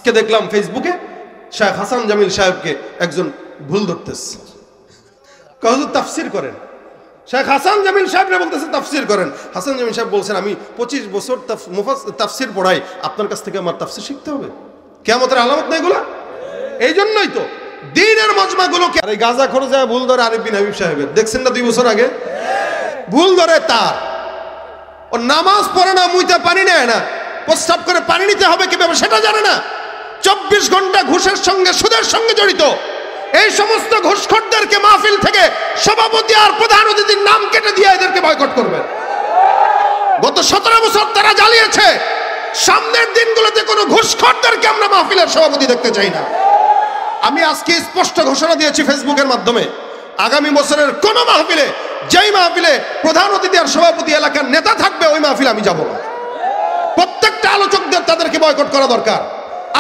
আজকে দেখলাম ফেসবুকে শেখ হাসান জামিল সাহেবকে একজন ভুল ধরতেছে, হুজুর তাফসির করেন। শেখ হাসান জামিল সাহেব বলতেছে তাফসির করেন। হাসান জামিল সাহেব বলছেন আমি 25 বছর তাফসির পড়াই, আপনার কাছ থেকে আমার তাফসির শিখতে হবে? কিয়ামতের আলামত না এগুলা? এই জন্যই তো দ্বীনের মজমাগুলো আর এই গাজা খরচা ভুল ধরে আরিফ বিন হাবিব সাহেবের, দেখছেন না 2 বছর আগে ভুল ধরে তার। ও নামাজ পড়ে না, মুইতে পানি নেয় না, প্রস্রাব করে পানি নিতে হবে কিভাবে সেটা জানে না, 24 ঘন্টা ঘুষের সঙ্গে সুদের সঙ্গে জড়িত। এই সমস্ত ঘুষখোরদেরকে মাহফিল থেকে সভাপতি আর প্রধান অতিথির নাম কেটে দিয়ে এদেরকে বয়কট করবেন। গত 17 বছর তারা জ্বালিয়েছে। সামনের দিনগুলোতে কোনো ঘুষখোরদেরকে আমরা মাহফিলের সভাপতি দেখতে চাই না। আমি আজকে স্পষ্ট ঘোষণা দিয়েছি ফেসবুকের মাধ্যমে, আগামী বছরের কোন মাহফিলে, যেই মাহফিলে প্রধান অতিথি আর সভাপতি এলাকার নেতা থাকবে ওই মাহফিলে আমি যাব না। প্রত্যেকটা আলোচকদের তাদেরকে বয়কট করা দরকার।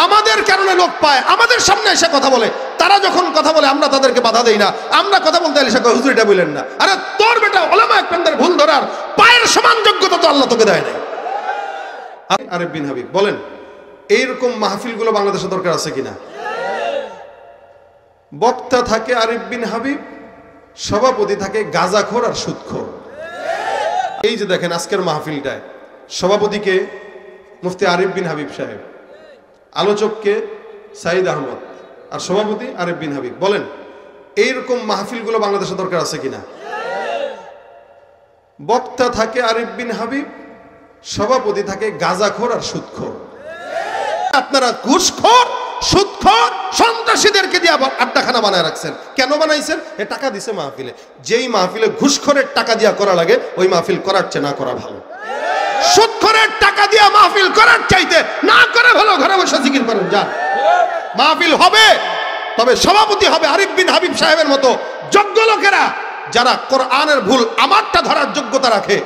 আমাদের কারণে লোক পায়, আমাদের সামনে এসে কথা বলে, তারা যখন কথা বলে আমরা তাদেরকে বাধা দেই না। আমরা কথা বলতে এসে হুজুর এটা বলেন না, আরে তোর বেটা ওলামা একরামদের ভুল ধরার পায়ের সমান যোগ্যতা তো আল্লাহ তোকে দেয় নাই। আরিফ বিন হাবিব বলেন, এইরকম মাহফিলগুলো বাংলাদেশে দরকার আছে কিনা? বক্তা থাকে আরিফ বিন হাবিব, সভাপতি থাকে গাঁজাখোর আর সুদখোর। এই যে দেখেন আজকের মাহফিলটায় সভাপতিকে মুফতি আরিফ বিন হাবিব সাহেব, আলোচককে সাইদ আহমদ, আর সভাপতি আরিফ বিন হাবিব। বলেন এইরকম মাহফিলগুলো বাংলাদেশে দরকার আছে কিনা? বক্তা থাকে আরিফ বিন হাবিব, সভাপতি থাকে গাঁজাখোর আর সুদখোর। আপনারা ঘুষখোর, সুদখোর, সন্ত্রাসীদেরকে দিয়ে আবার আড্ডাখানা বানায় রাখছেন। কেন বানাইছেন? এ টাকা দিছে মাহফিলে। যেই মাহফিলে ঘুষখোরের টাকা দিয়া করা লাগে ওই মাহফিল করার চেয়ে না করা ভালো। সুদখোরের টাকা দিয়া মাহফিল করার চাইতে না করে ভালো ঘরে বসে জিকির করেন যান। মাহফিল হবে, তবে সভাপতি হবে আরিফ বিন হাবিব সাহেবের মতো যোগ্য লোকেরা, যারা কোরআনের ভুল আমারটা ধরার যোগ্যতা রাখে,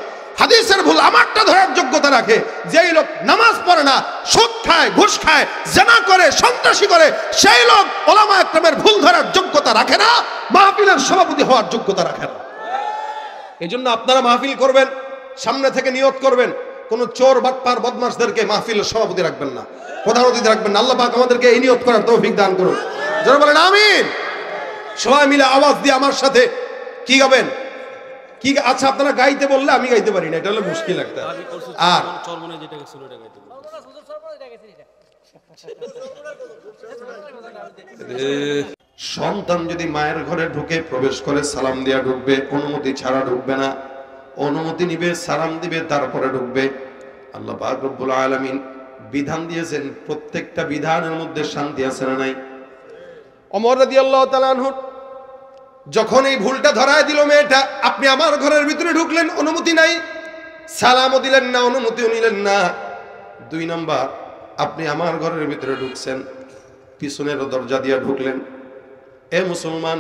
হাদিসের ভুল আমারটা ধরার যোগ্যতা রাখে। যেই লোক নামাজ পড়ে না, সুদ খায়, ঘুষ খায়, জিনা করে, সন্ত্রাসী করে, সেই লোক ওলামা একরামের ভুল ধরার যোগ্যতা রাখে না, মাহফিলের সভাপতি হওয়ার যোগ্যতা রাখে না। এই জন্য আপনারা মাহফিল করবেন, সামনে থেকে নিয়ত করবেন কোন চোর বাটপার বদমাশদেরকে মাহফিলের সভাপতি রাখবেন না, প্রধান অতিথি রাখবেন না। আল্লাহ পাক আমাদেরকে এই নিয়ত করার তৌফিক দান করুন। যারা বলেন আমিন। সবাই মিলে আওয়াজ দিয়ে আমার সাথে কি গাবেন? কি? আচ্ছা আপনারা গাইতে বললে আমি গাইতে পারি না, এটা হলো মুশকিল একটা। আর সন্তান যদি মায়ের ঘরে ঢুকে প্রবেশ করে সালাম দিয়া ঢুকবে, অনুমতি ছাড়া ঢুকবে না। অনুমতি নিবে, সালাম দিবে, তারপরে ঢুকবে। আল্লাহ পাক রব্বুল আলামিন বিধান দিয়েছেন, প্রত্যেকটা বিধানের মধ্যে শান্তি আছে না নাই? ওমর রাদিয়াল্লাহু তাআলা আনহু যখন এই ভুলটা ধরায় দিল মেয়েটা, আপনি আমার ঘরের ভিতরে ঢুকলেন, অনুমতি নাই, সালামও দিলেন না, অনুমতিও নিলেন না। 2 নাম্বার, আপনি আমার ঘরের ভিতরে ঢুকছেন, পিছনের দরজা দিয়ে ঢুকলেন। এ মুসলমান,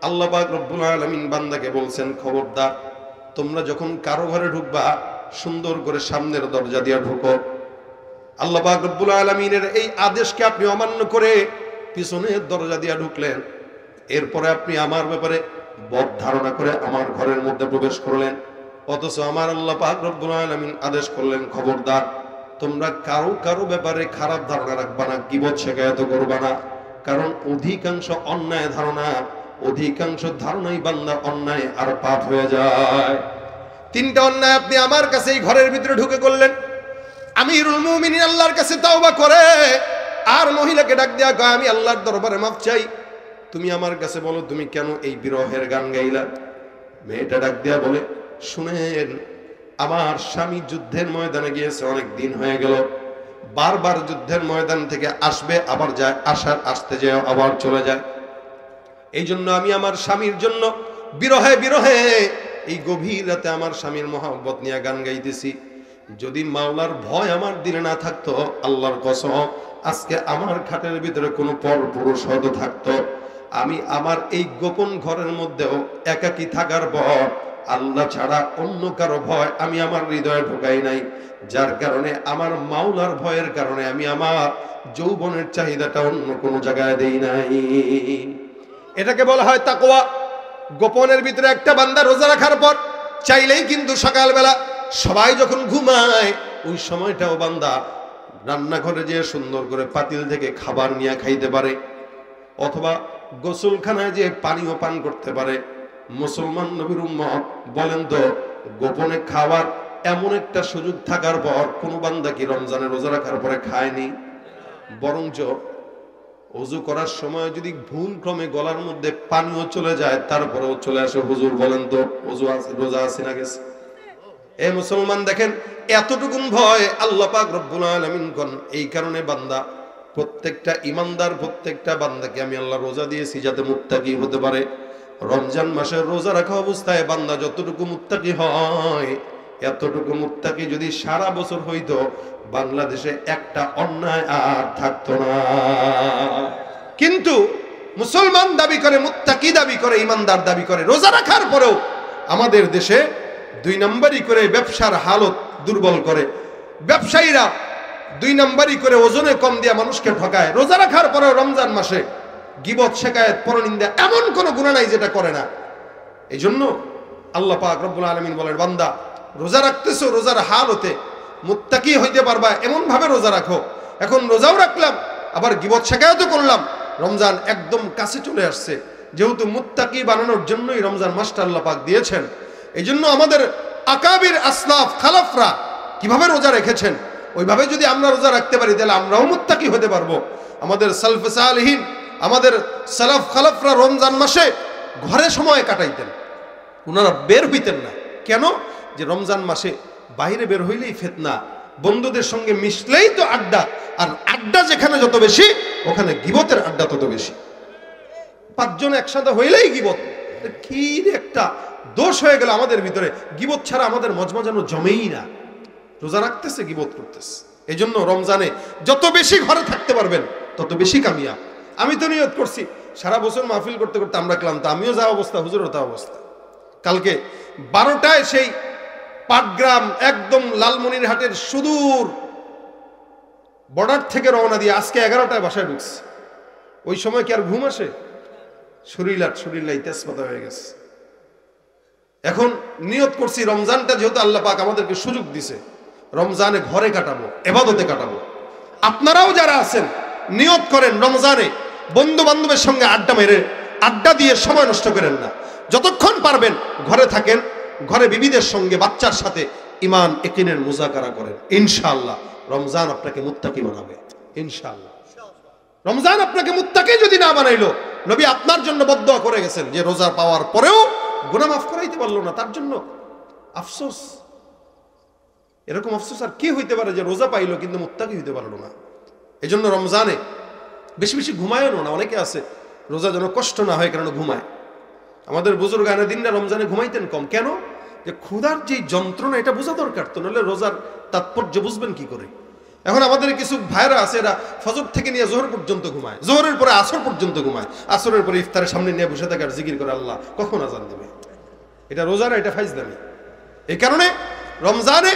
আল্লাহ পাক রব্বুল আলামিন বান্দাকে বলছেন, খবরদার তোমরা যখন কারো ঘরে ঢুকবা সুন্দর করে সামনের দরজা দিয়ে ঢুকো। আল্লাহ পাক রব্বুল আলামিনের এই আদেশকে আপনি অমান্য করে পিছনের দরজা দিয়ে ঢুকলেন। এরপরে আপনি আমার ব্যাপারে বদ ধারণা করে আমার ঘরের মধ্যে প্রবেশ করলেন, অথচ আমার আল্লাহ পাক রব্বুল আলামিন আদেশ করলেন, খবরদার তোমরা কারো ব্যাপারে খারাপ ধারণা রাখবা না, গীবত শিকায়ত করবা না। কারণ অধিকাংশ অন্যায় ধারণা, অধিকাংশ ধারণাই বান্দা অন্যায় আর পাপ হয়ে যায়। 3টা অন্যায় আপনি আমার কাছে এই ঘরের ভিতরে ঢুকে করলেন। আমিরুল মুমিনিন আল্লাহর কাছে তাওবা করে আর মহিলাকে ডাক দেয়া কয়, আমি আল্লাহর দরবারে মাফ চাই, তুমি আমার কাছে বলো তুমি কেন এই বিরহের গান গাইলা? মেয়েটা ডাক দেয়া বলে, শুনেন, আমার স্বামী যুদ্ধের ময়দানে গিয়েছে, অনেক দিন হয়ে গেল, বারবার যুদ্ধের ময়দান থেকে আসবে, আবার যায়, আসতে যায়, আবার চলে যায়। এই জন্য আমি আমার স্বামীর জন্য বিরহে বিরহে এই গভীর রাতে আমার স্বামীর মহব্বত নিয়ে গান গাইতেছি। যদি মাওলার ভয় আমার দিলে না থাকতো, আল্লাহর কসম আজকে আমার খাটের ভিতরে কোনো পর পুরুষ হয়তো থাকতো। আমি আমার এই গোপন ঘরের মধ্যেও একাকী থাকার পর আল্লাহ ছাড়া অন্য কারো ভয় আমি আমার হৃদয়ে ঢোকাই নাই, যার কারণে আমার মাওলার ভয়ের কারণে আমি আমার যৌবনের চাহিদাটা অন্য কোনো জায়গায় দেই নাই। এটাকে বলা হয় তাকওয়া। গোপনের ভিতরে একটা বান্দা রোজা রাখার পর চাইলেই কিন্তু সকালবেলা সবাই যখন ঘুমায় ওই সময়টাও বান্দা রান্নাঘরে যে সুন্দর করে পাতিল থেকে খাবার নিয়ে খাইতে পারে, অথবা গোসলখানায় যে পানিও পান করতে পারে। মুসলমান নবীর উম্মত বলেন তো, গোপনে খাবার এমন একটা সুযোগ থাকার পর কোন বান্দা কি রমজানের রোজা রাখার পরে খায়নি? বরঞ্চ ওযু করার সময় যদি ভুল ক্রমে গলার মধ্যে পানিও চলে যায়, তারপরেও চলে আসে, হুজুর বলেন তো ওযু আছে, রোজা আছে না গেছে? এ মুসলমান দেখেন, এতটুকুন ভয় আল্লাহ পাক রব্বুল আলামিন কোন। এই কারণে বান্দা, প্রত্যেকটা ইমানদার প্রত্যেকটা বান্দাকে আমি আল্লাহ রোজা দিয়েছি যাতে মুত্তাকি হতে পারে। রমজান মাসের রোজা রাখা অবস্থায় বান্দা যতটুকু মুত্তাকি হয়, এতটুকু মুত্তাকি যদি সারা বছর হইতো, বাংলাদেশে একটা অন্যায় আর থাকতো না। কিন্তু মুসলমান দাবি করে, মুত্তাকি দাবি করে, ইমানদার দাবি করে, রোজা রাখার পরেও আমাদের দেশে 2 নম্বরই করে ব্যবসার হালত দুর্বল করে। ব্যবসায়ীরা 2 নম্বরই করে ওজনে কম দিয়ে মানুষকে ঠকায়। রোজা রাখার পরেও রমজান মাসে গীবত, শিকায়েত, পরনিন্দা, এমন কোন গুনাহ নাই যেটা করে না। এই জন্য আল্লাহ পাক রব্বুল আলামিন বলেন, বান্দা রোজা রাখতেছো, রোজার হালতে মুত্তাকি হইতে পারবা এমন ভাবে রোজা রাখো। এখন রোজাও রাখলাম, আবার গীবত, শিকায়েতও করলাম, রমজান একদম কাছে চলে আসছে। যেহেতু মুত্তাকি বানানোর জন্যই রমজান মাসটা আল্লাহ পাক দিয়েছেন। এই জন্য আমাদের আকাবির, আসলাফ, খালাফরা কিভাবে রোজা রেখেছেন, ওইভাবে যদি আমরা রোজা রাখতে পারি, তাহলে আমরাও মুত্তাকি হতে পারবো। আমাদের সালফে সালেহিন, আমাদের সালাফ খালাফরা রমজান মাসে ঘরে সময় কাটাইতেন, ওনারা বের হইতেন না। কেন? যে রমজান মাসে বাইরে বের হইলেই ফিতনা, বন্ধুদের সঙ্গে মিশলেই তো আড্ডা, আর আড্ডা যেখানে যত বেশি, ওখানে গীবতের আড্ডা তত বেশি। 5 জন একসাথে হইলেই গীবত। কি একটা দোষ হয়ে গেল আমাদের ভিতরে, গীবত ছাড়া আমাদের মজমা যেন জমেই না। রোজা রাখতেছে, গীবত করতেছে। এই জন্য রমজানে যত বেশি ঘরে থাকতে পারবেন তত বেশি কামিয়াব। আমি তো নিয়ত করছি, সারা বছর মাহফিল করতে করতে আমরা ক্লান্ত, আমিও যা অবস্থা, হুজুরও তা অবস্থা। কালকে 12টায় সেই পাটগ্রাম, একদম লালমনিরহাটের সুদূর বর্ডার থেকে রওনা দিয়ে আজকে 11টায় বাসায় ঢুকছি। ওই সময় কি আর ঘুম আসে? শরীরলাই তেজপাতা হয়ে গেছে। এখন নিয়ত করছি, রমজানটা যেহেতু আল্লাহ পাক আমাদেরকে সুযোগ দিছে, রমজানে ঘরে কাটাবো, ইবাদতে কাটাবো। আপনারাও যারা আছেন নিয়ত করেন, রমজানে বন্ধু বান্ধবের সঙ্গে আড্ডা দিয়ে সময় নষ্ট করেন না। যতক্ষণ পারবেন ঘরে থাকেন, ঘরে বিবিদের সঙ্গে, বাচ্চার সাথে ঈমান ইয়াকিনের মুযাকারা করেন। ইনশাআল্লাহ রমজান আপনাকে মুত্তাকি বানাবে। ইনশাআল্লাহ রমজান আপনাকে মুত্তাকি যদি না বানাইলো, নবী আপনার জন্য বদদুয়া করে গেছেন যে রোজা পাওয়ার পরেও গুনাহ মাফ করাইতে পারলো না, তার জন্য আফসোস। এরকম আফসোস আর কি হইতে পারে যে রোজা পাইলো কিন্তু মুত্তাকি হইতে পারলো না। এই জন্য রমজানে বেশি বেশি ঘুমায়ও না। অনেকে আছে রোজা যেন কষ্ট না হয় কারণ ঘুমায়। আমাদের বুজুর্গানে দিনরা রমজানে ঘুমাইতেন কম। কেন? যে ক্ষুধার যে যন্ত্রণা, এটা বোঝা দরকার, তো নাহলে রোজার তাৎপর্য বুঝবেন কি করে? এখন আমাদের কিছু ভাইরা আছে, এরা ফজর থেকে নিয়ে জোহর পর্যন্ত ঘুমায়, জোহরের পরে আসর পর্যন্ত ঘুমায়, আসরের পরে ইফতারের সামনে নিয়ে বসে থাকে আর জিকির করে আল্লাহ কখন আজান দেবে। এটা রোজা না, এটা ফাইজলামি। এই কারণে রমজানে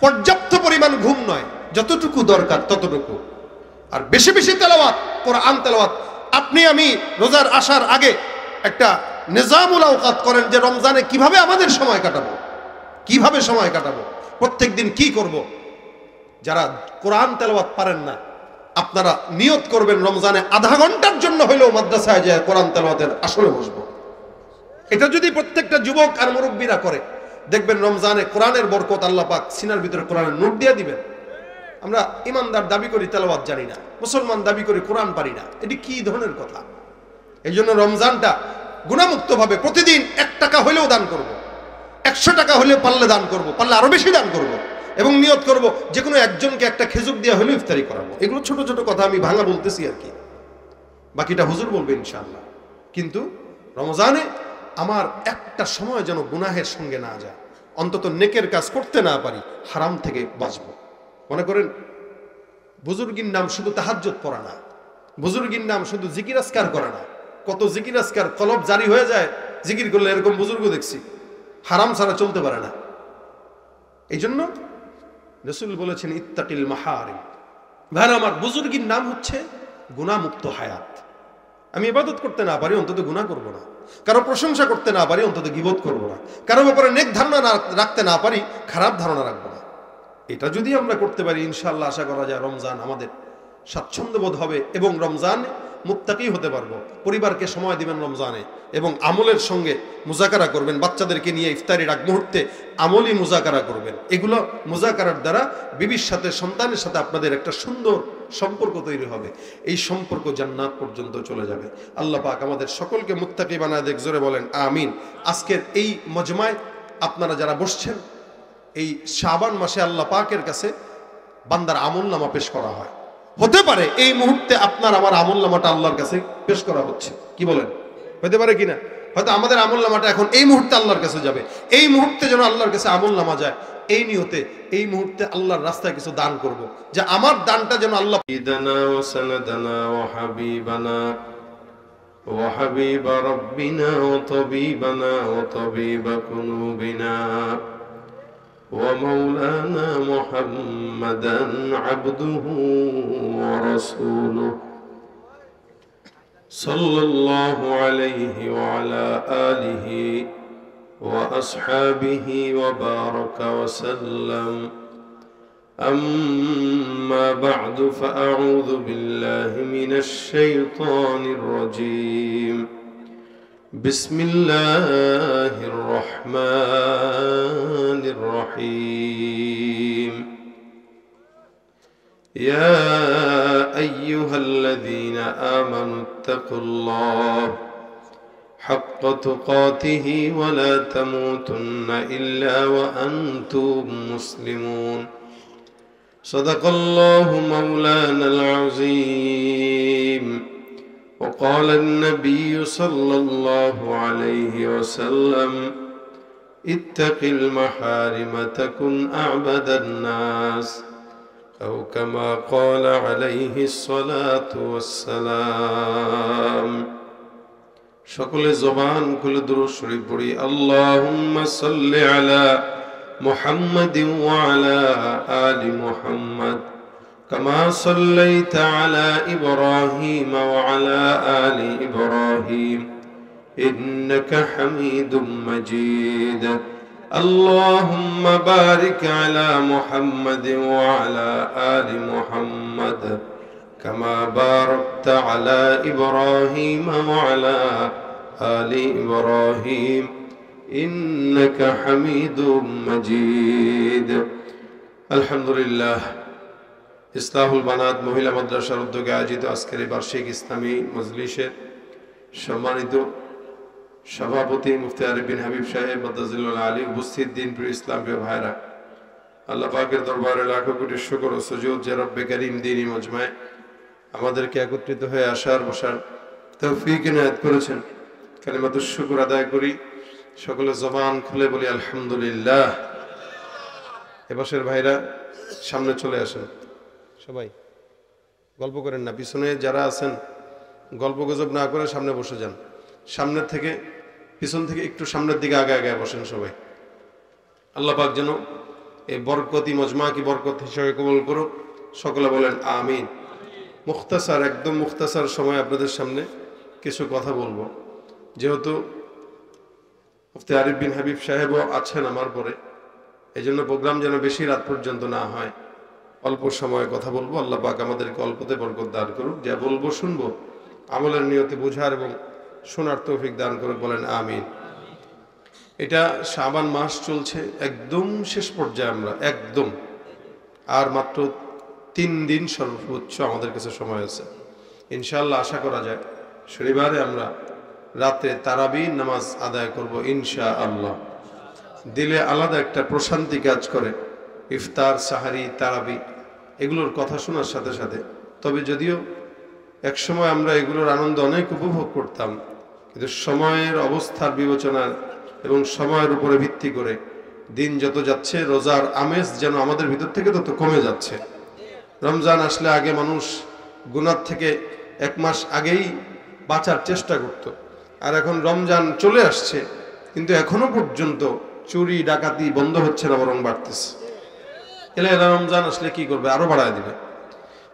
পর্যাপ্ত পরিমাণ ঘুম নয়, যতটুকু দরকার ততটুকু, আর বেশি বেশি তেলাওয়াত, কোরআন তেলাওয়াত। আপনি আমি রোজার আসার আগে একটা নিজামুল আওকাত করেন যে রমজানে কিভাবে আমাদের সময় কাটাবো, কিভাবে সময় কাটাবো, প্রত্যেক দিন কি করব। যারা কোরআন তেলাওয়াত পারেন না, আপনারা নিয়ত করবেন রমজানে আধা ঘন্টার জন্য হইলেও মাদ্রাসায় যায় কোরআন তেলাওয়াতের আসরে বসবো। এটা যদি প্রত্যেকটা যুবক আর মুরব্বীরা করে, দেখবেন রমজানে কোরআনের বরকত আল্লাহ পাক সিনার ভিতরে কোরআনের নূর দিয়ে দিবেন। আমরা ইমানদার দাবি করি তেলাওয়াত জানি না, মুসলমান দাবি করি কোরআন পারি না, এটি কি ধরনের কথা? এই জন্য রমজানটা গুনাহমুক্ত ভাবে প্রতিদিন 1 টাকা হলেও দান করব, 100 টাকা হলেও পারলে দান করব, পারলে আরো বেশি দান করব, এবং নিয়ত করব যে কোনো একজনকে একটা খেজুর দিয়ে হলেও ইফতারি করাবো। এগুলো ছোট ছোট কথা আমি ভাঙা বলতেছি আর কি, বাকিটা হুজুর বলবে ইনশাআল্লাহ। কিন্তু রমজানে আমার একটা সময় যেন গুনাহের সঙ্গে না যায়, অন্তত নেকের কাজ করতে না পারি, হারাম থেকে বাঁচবো। মনে করেন বুজুর্গির নাম শুধু তাহাজ্জুদ পড়া না, বুজুর্গির নাম শুধু জিকির আজকার করা না। কত জিকির আজকার কলব জারি হয়ে যায় জিকির করলে, এরকম বুজুর্গ দেখছি হারাম ছাড়া চলতে পারে না। এই জন্য রাসূল বলেছেন ইত্তাকিল মাহারিম। ভাই আমার, বুজুর্গির নাম হচ্ছে গুনাহমুক্ত হায়াত। আমি ইবাদত করতে না পারি, অন্তত গুনাহ করব না। কারো প্রশংসা করতে না পারি, অন্তত গীবত করব না। কারো ব্যাপারে নেক ধারণা রাখতে না পারি, খারাপ ধারণা রাখবো না। এটা যদি আমরা করতে পারি ইনশাআল্লাহ আশা করা যায় রমজান আমাদের স্বাচ্ছন্দ্যবোধ হবে এবং রমজান মুত্তাকি হতে পারবো। পরিবারকে সময় দিবেন রমজানে এবং আমলের সঙ্গে মুজাকারা করবেন। বাচ্চাদেরকে নিয়ে ইফতারির আগ মুহূর্তে আমলি মুজাকারা করবেন। এগুলো মুজাকারার দ্বারা বিবির সাথে, সন্তানের সাথে আপনাদের একটা সুন্দর সম্পর্ক তৈরি হবে। এই সম্পর্ক জান্নাত পর্যন্ত চলে যাবে। আল্লাহ পাক আমাদের সকলকে মুত্তাকি বানায় দেখ, জোরে বলেন আমিন। আজকের এই মজমায় আপনারা যারা বসছেন, এই শাবান মাসে আল্লাহ পাকের কাছে বান্দার আমলনামা পেশ করা হয়। হতে পারে এই মুহূর্তে আপনার আমার আমলনামাটা আল্লাহর কাছে পেশ করা হচ্ছে, কি বলেন? হতে পারে কিনা? হয়তো আমাদের আমলনামাটা এখন এই মুহূর্তে আল্লাহর কাছে যাবে। এই মুহূর্তে যেন আল্লাহর কাছে আমলনামা যায়, এই নিয়তে এই মুহূর্তে আল্লাহর রাস্তায় কিছু দান করব, যে আমার দানটা যেন আল্লাহ ইদানা ওয়া সানাদানা ওয়া হাবিবানা ওয়া হাবিবা রাব্বিনা ওয়া তাবিবানা ওয়া তাবিবা কুলুবিনা ومولانا محمدا عبده ورسوله صلى الله عليه وعلى آله وأصحابه وبارك وسلم. أما بعد فأعوذ بالله من الشيطان الرجيم. بسم الله الرحمن الرحيم. يا أيها الذين آمنوا اتقوا الله حق تقاته ولا تموتن إلا وأنتم مسلمون. صدق الله مولانا العظيم. وقال النبي صلى الله عليه وسلم اتق المحارم تكن أعبد الناس أو كما قال عليه الصلاة والسلام. সকলে জবান খুলে দুরূদ শরীফ পড়ি। আল্লাহুম্মা সাল্লি আলা মুহাম্মাদিন ওয়া আলা আলি মুহাম্মাদ كما صليت على إبراهيم وعلى آل إبراهيم إنك حميد مجيد. اللهم بارك على محمد وعلى آل محمد كما باركت على إبراهيم وعلى آل إبراهيم إنك حميد مجيد. الحمد لله. ইসলাহুল বানাত মহিলা মাদ্রাসার উদ্যোগে আয়োজিত আজকের এই বার্ষিক ইসলামী মজলিসের সম্মানিত সভাপতি মুফতি আরিফ বিন হাবিব সাহেব মাদ্দাজিল্লাহ আলী, উপস্থিত দিনপ্রিয় ইসলামপ্রিয় ভাইরা, আল্লাহ পাকের দরবারে লাখো কোটি শুকর ও সুজুদ যে রব্বে কারীম দ্বীনি মজমায় আমাদেরকে একত্রিত হয়ে আসার বসার তৌফিক ইনায়াত করেছেন। কালিমাতুশ শুকর আদায় করি, সকলে জবান খুলে বলি আলহামদুলিল্লাহ। এপাশের ভাইরা সামনে চলে আসেন, সবাই গল্প করেন না, পিছনে যারা আছেন গল্প গুজব না করে সামনে বসে যান। সামনের থেকে পিছন থেকে একটু সামনের দিকে আগে আগে বসেন সবাই। আল্লাহ পাক যেন এই বরকতি মজমা কি বরকত হিসেবে কবুল করুক, সকলে বলেন আমিন। মুখতাসার, একদম মুখতাসার সময় আপনাদের সামনে কিছু কথা বলবো, যেহেতু মুফতি আরিফ বিন হাবিব সাহেবও আছেন আমার পরে, এই জন্য প্রোগ্রাম যেন বেশি রাত পর্যন্ত না হয়, অল্প সময় কথা বলবো। আল্লাহ পাক আমাদেরকে অল্পতে বরকত দান করুক, যা বলবো শুনবো আমলের নিয়তে বোঝার এবং শোনার তৌফিক দান করুক, বলেন আমিন। এটা শাবান মাস চলছে, একদম শেষ পর্যায়ে আমরা, একদম আর মাত্র 3 দিন সর্বোচ্চ আমাদের কাছে সময় আছে। ইনশাআল্লাহ আশা করা যায় শনিবারে আমরা রাতে তারাবি নামাজ আদায় করব ইনশাআল্লাহ। দিলে আলাদা একটা প্রশান্তি কাজ করে ইফতার, সাহারি, তারাবি এগুলোর কথা শোনার সাথে সাথে। তবে যদিও একসময় আমরা এগুলোর আনন্দ অনেক উপভোগ করতাম, কিন্তু সময়ের অবস্থার বিবেচনা এবং সময়ের উপরে ভিত্তি করে দিন যত যাচ্ছে রোজার আমেজ যেন আমাদের ভিতর থেকে তত কমে যাচ্ছে। রমজান আসলে আগে মানুষ গুনাহ থেকে 1 মাস আগেই বাঁচার চেষ্টা করত, আর এখন রমজান চলে আসছে কিন্তু এখনো পর্যন্ত চুরি ডাকাতি বন্ধ হচ্ছে না, বরং বাড়তেছে। এলা রমজান আসলে কি করবে? আরো বাড়ায় দিবে।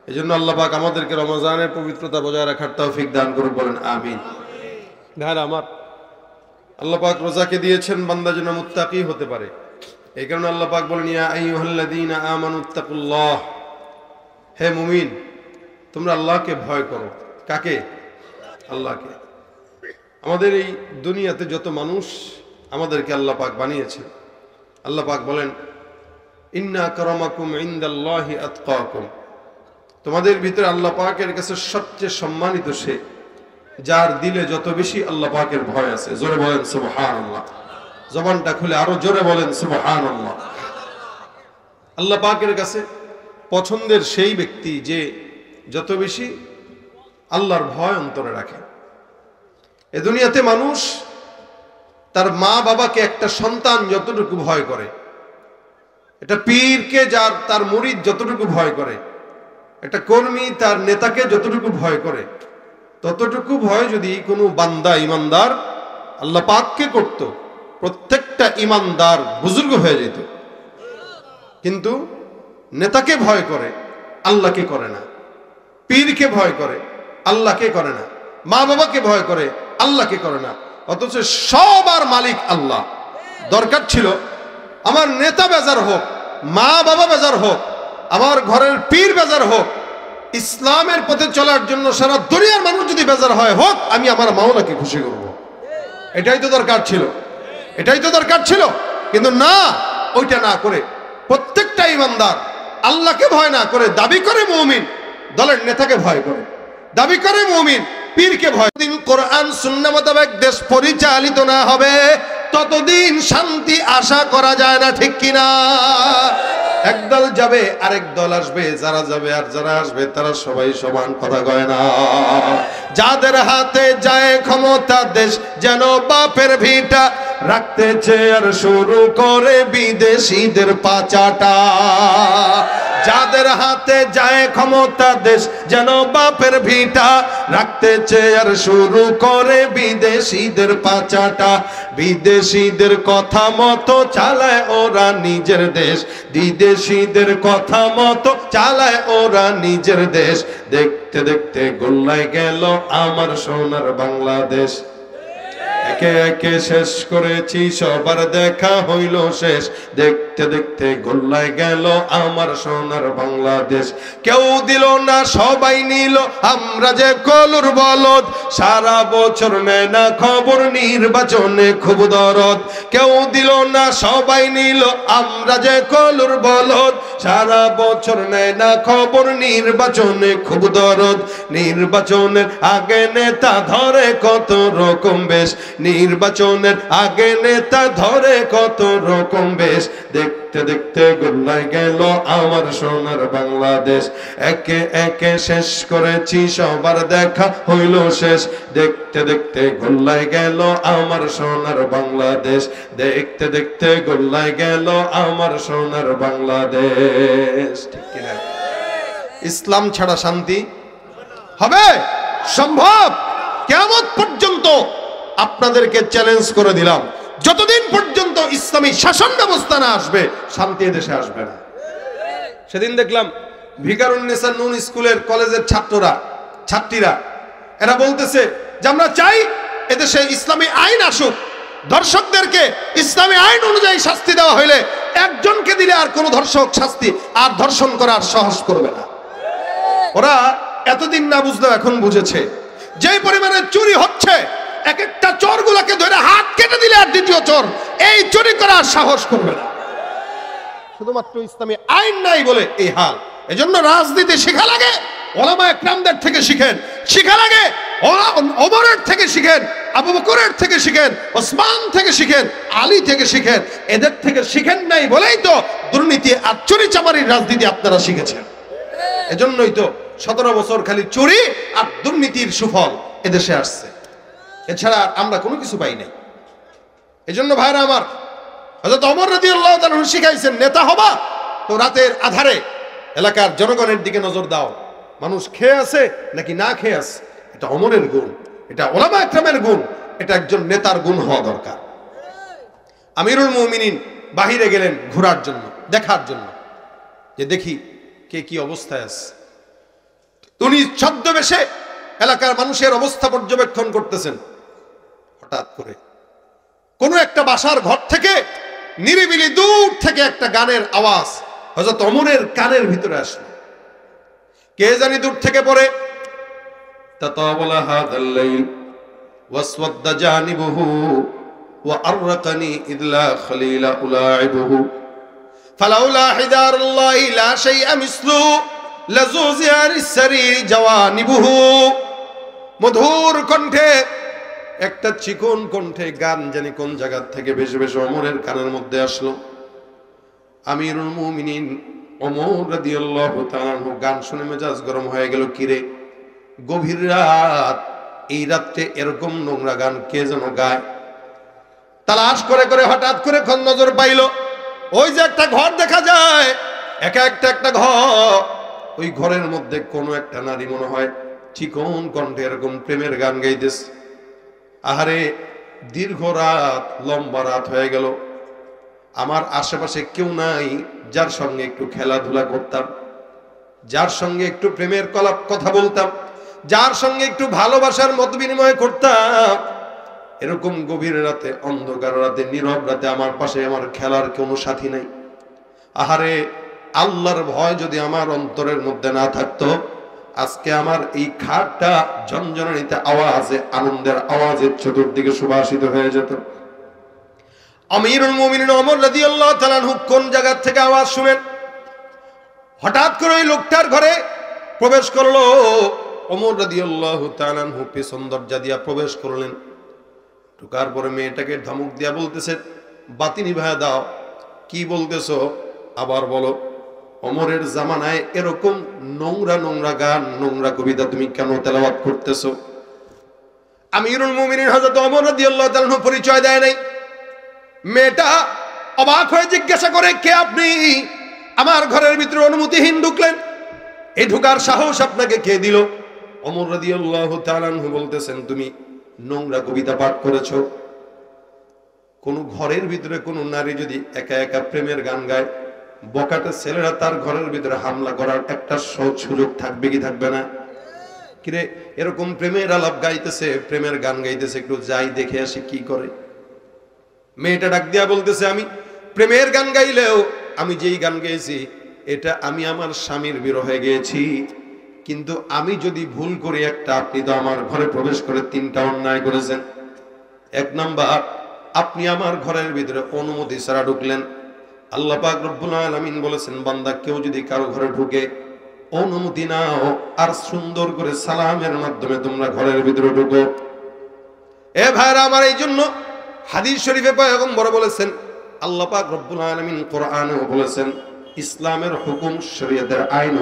এই জন্য আল্লাহ পাক আমাদেরকে রমজানের পবিত্রতা বজায় রাখার তৌফিক দান করুন, বলেন আমিন। ভাইরা আমার, আল্লাহ পাক রোজাকে দিয়েছেন বান্দা যেন মুত্তাকি হতে পারে, এই কারণে আল্লাহ পাক বলেন, ইয়া আইয়ুহাল্লাযীনা আমানুত্তাকুল্লাহ, হে মুমিন তোমরা আল্লাহকে ভয় করো। কাকে? আল্লাহকে। আমাদের এই দুনিয়াতে যত মানুষ, আমাদেরকে আল্লাহ পাক বানিয়েছে। আল্লাহ পাক বলেন, ইন্না আকরামাকুম ইনদাল্লাহি আতকাকুম, তোমাদের ভিতরে আল্লাহ পাকের কাছে সবচেয়ে সম্মানিত সে যার দিলে যত বেশি আল্লাহ পাকের ভয় আছে। জোরে বলেন সুবহানাল্লাহ। জবানটা খুলে আরো জোরে বলেন সুবহানাল্লাহ। আল্লাহ পাকের কাছে পছন্দের সেই ব্যক্তি যে যত বেশি আল্লাহর ভয় অন্তরে রাখে। এ দুনিয়াতে মানুষ তার মা বাবাকে একটা সন্তান যতটুকু ভয় করে, এটা পীরকে যার তার মুরিদ যতটুকু ভয় করে, একটা কর্মী তার নেতাকে যতটুকু ভয় করে, ততটুকু ভয় যদি কোনো বান্দা ইমানদার আল্লাহ পাককে করত, প্রত্যেকটা ইমানদার বুজুর্গ হয়ে যেত। কিন্তু নেতাকে ভয় করে, আল্লাহকে করে না। পীরকে ভয় করে, আল্লাহকে করে না। মা বাবাকে ভয় করে, আল্লাহকে করে না। অথচ সবার মালিক আল্লাহ। দরকার ছিল আমার নেতা বেজার হোক, মা বাবা বেজার হোক, আমার ঘরের পীর বেজার হোক, ইসলামের পথে চলার জন্য সারা দুনিয়ার মানুষ যদি বেজার হয় হোক, আমি আমার মাওলাকে খুশি করব। এটাই তো দরকার ছিল, এটাই তো দরকার ছিল। কিন্তু না, ওইটা না করে প্রত্যেকটা ইমানদার আল্লাহকে ভয় না করে দাবি করে মুমিন, দলের নেতাকে ভয় করে, দাবি করে মুমিন পীরকে ভয়। দিন কোরআন সুন্নাহ মোতাবেক দেশ পরিচালিত না হবে, ততদিন শান্তি আশা করা যায় না, ঠিক কিনা? একদল যাবে, আরেক দল আসবে, যারা যাবে আর যারা আসবে তারা সবাই সমান, কথা কয় না? যাদের হাতে যায় ক্ষমতা, দেশ যেন বাপের ভিটা, রাখতে চেয়ার শুরু করে বিদেশিদের পাচাটা। যাদের হাতে যায় ক্ষমতা, দেশ যেন বাপের ভিটা, রাখতে চেয়ার শুরু করে বিদেশিদের পাচাটা। বিদেশিদের কথা মতো চালায় ওরা নিজের দেশ, বিদেশিদের কথা মতো চালায় ওরা নিজের দেশ। দেখতে দেখতে গোল্লায় গেল আমার সোনার বাংলাদেশ। একে একে শেষ করেছি, সবার দেখা হইল শেষ। দেখতে দেখতে গোল্লায় গেল আমার সোনার বাংলাদেশ। কেউ দিল না, সবাই নিল, আমরা যে কলুর বলদ। সারা বছর নেয় না খবর, নির্বাচনে খুব দরদ। কেউ দিল না, সবাই নিল, আমরা যে কলুর বলদ। সারা বছর নেয় না খবর, নির্বাচনে খুব দরদ। নির্বাচনের আগে নেতা ধরে কত রকম বেশ, নির্বাচনের আগে নেতা ধরে কত রকম বেশ। দেখতে দেখতে গোল্লায় গেল আমার সোনার বাংলাদেশ। একে একে শেষ করেছি, সবার দেখা হইল শেষ। দেখতে দেখতে গোল্লায় গেল আমার সোনার বাংলাদেশ। দেখতে দেখতে গোল্লায় গেল আমার সোনার বাংলাদেশ। ঠিক কিনা? ইসলাম ছাড়া শান্তি হবে সম্ভব? কিয়ামত পর্যন্ত আপনাদেরকে চ্যালেঞ্জ করে দিলাম, যতদিন পর্যন্ত ইসলামী শাসন ব্যবস্থা না আসবে, শান্তি দেশে আসবে না। সেদিন দেখলাম ভিকারুন্নেসা নুন স্কুলের কলেজের ছাত্রীরা এরা বলতেছে যে আমরা চাই এদেশে ইসলামী আইন আসুক, ধর্ষকদেরকে ইসলামী আইন অনুযায়ী শাস্তি দেওয়া হইলে একজনকে দিলে আর কোন ধর্ষক শাস্তি আর ধর্ষণ করার সাহস করবে না। ওরা এতদিন না বুঝলেও এখন বুঝেছে, যেই পরিমাণে চুরি হচ্ছে, এক একটা চোরগুলোকে ধরে হাত কেটে দিলে আর দ্বিতীয় চোর এই চুরি করার সাহস করবে না। শুধুমাত্র ইসলামী আইন নাই বলে এই হাল। এজন্য রাজনীতি শিখা লাগে, ওলামা একরামদের থেকে শিখেন, শিখা লাগে ওমরের থেকে শিখেন, আবু বকরের থেকে শিখেন, ওসমান থেকে শিখেন, আলী থেকে শিখেন। এদের থেকে শিখেন নাই বলেই তো দুর্নীতি আর চুরি চামারির রাজনীতি আপনারা শিখেছেন। এজন্যই তো 17 বছর খালি চুরি আর দুর্নীতির সুফল এদেশে আসছে, এছাড়া আমরা কোনো কিছু পাই নাই। এজন্য ভাইরা আমার, হযরত ওমর রাদিয়াল্লাহু তাআলা শিখাইছেন, নেতা হবা তো রাতের আধারে এলাকার জনগণের দিকে নজর দাও, মানুষ খেয়ে আছে নাকি না খেয়ে আছে। এটা ওমরের গুণ, এটা ওলামা একরামের গুণ, এটা একজন নেতার গুণ হওয়া দরকার। আমিরুল মুমিনিন বাহিরে গেলেন ঘোরার জন্য, দেখার জন্য, যে দেখি কে কি অবস্থায় আছে। উনি ছদ্মবেশে এলাকার মানুষের অবস্থা পর্যবেক্ষণ করতেছেন। হঠাৎ করে কোন একটা বাসার ঘর থেকে নিরিবিলি দূর থেকে একটা গানের আওয়াজ হযরত ওমরের কানের ভিতরে আসলো। কে জানি দূর থেকে পড়ে, তাতাওয়ালা হাযাল লাইল ওয়াসওয়াদ্দা জানিবুহু ওয়া আররাকানি ইদলা খলিলা উলাইবুহু ফালাউলা হিদারুল্লাহি লা শাইআ মিসলু লাযুজিয়ারিস সারির জাওয়ানিবুহু। মধুর কণ্ঠে, একটা চিকন কণ্ঠে গান জানি কোন জায়গা থেকে ভেসে ভেসে ওমরের কানের মধ্যে আসলো। আমিরুল মুমিনিন ওমর রাদিয়াল্লাহু তাআলা আনহু গান শুনে মেজাজ গরম হয়ে গেল। কিরে, গভীর রাত, এই রাতে এরকম নোংরা গান কে যেন গায়। তালাশ করে করে হঠাৎ করে নজর পাইল, ওই যে একটা ঘর দেখা যায়, একা একটা ঘর, ওই ঘরের মধ্যে কোনো একটা নারী মনে হয় চিকন কণ্ঠে এরকম প্রেমের গান গাইতেছে। আহারে, দীর্ঘ রাত, লম্বা রাত হয়ে গেল, আমার আশেপাশে কেউ নাই যার সঙ্গে একটু খেলাধুলা করতাম, যার সঙ্গে একটু প্রেমের কথা বলতাম, যার সঙ্গে একটু ভালোবাসার মত বিনিময় করতাম। এরকম গভীর রাতে, অন্ধকার রাতে, নীরব রাতে আমার পাশে আমার খেলার কোনো সাথী নাই। আহারে, আল্লাহর ভয় যদি আমার অন্তরের মধ্যে না থাকতো, আজকে আমার এই খাটটা ঝনঝনানিতে আওয়াজে, আনন্দের আওয়াজের চতুর্দিকে সুবাসিত হয়ে যেত। আমিরুল মুমিনিন ওমর রাদিয়াল্লাহু তাআলা আনহু কোন জায়গা থেকে আওয়াজ শুনেন, হঠাৎ করে ওই লোকটার ঘরে প্রবেশ করলো। ওমর রাদিয়াল্লাহু তাআলা আনহু পেছন দরজা দিয়া প্রবেশ করলেন। ঢোকার পরে মেয়েটাকে ধমক দিয়া বলতেছে, বাতি নিভায়া দাও। কি বলতেছো? আবার বলো। ওমরের জামানায় এরকম নোংরা নোংরা গান, নোংরা কবিতা তুমি কেন তেলাওয়াত করতেছো? আমিরুল মুমিনিন হযরত ওমর রাদিয়াল্লাহু তাআলা আনহু পরিচয় দেয় নাই। মেয়েটা অবাক হয়ে জিজ্ঞাসা করে, কে আপনি? আমার ঘরের ভিতরে অনুমতিহীন ঢুকলেন, এই ঢোকার সাহস আপনাকে কে দিল? ওমর রাদিয়াল্লাহু তাআলা আনহু বলতেছেন, তুমি নোংরা কবিতা পাঠ করেছো। কোন ঘরের ভিতরে কোন নারী যদি একা একা প্রেমের গান গায়, বকাটে ছেলেরা তার ঘরের ভিতরে হামলা করার একটা সুযোগ থাকবে কি থাকবে না? কিরে, এরকম প্রেমের আলাপ গাইতেছে, প্রেমের গান গাইতেছে, একটু যাই দেখে আসি কি করে। মেয়েটা ডাক দিয়া বলতেছে, আমি প্রেমের গান গাইলেও, আমি যেই গান গেয়েছি এটা আমি আমার স্বামীর বিরহে গেয়েছি, কিন্তু আমি যদি ভুল করি একটা, আপনি তো আমার ঘরে প্রবেশ করে তিনটা অন্যায় করেছেন। এক নাম্বার, আপনি আমার ঘরের ভিতরে অনুমতি ছাড়া ঢুকলেন। আল্লাহ পাক রব্বুল আলামিন বলেছেন, বান্দা কেউ যদি কারো ঘরে ঢুকে অনুমতি নাও আর সুন্দর করে সালামের মাধ্যমে তোমরা ঘরের ভিতরে ঢুকো। এ ভাইরা আমার, এই জন্য হাদিস শরীফে পয়গম্বর বলেছেন, আল্লাহ পাক রব্বুল আলামিন কোরআনেও বলেছেন, ইসলামের হুকুম, শরীয়তের আইন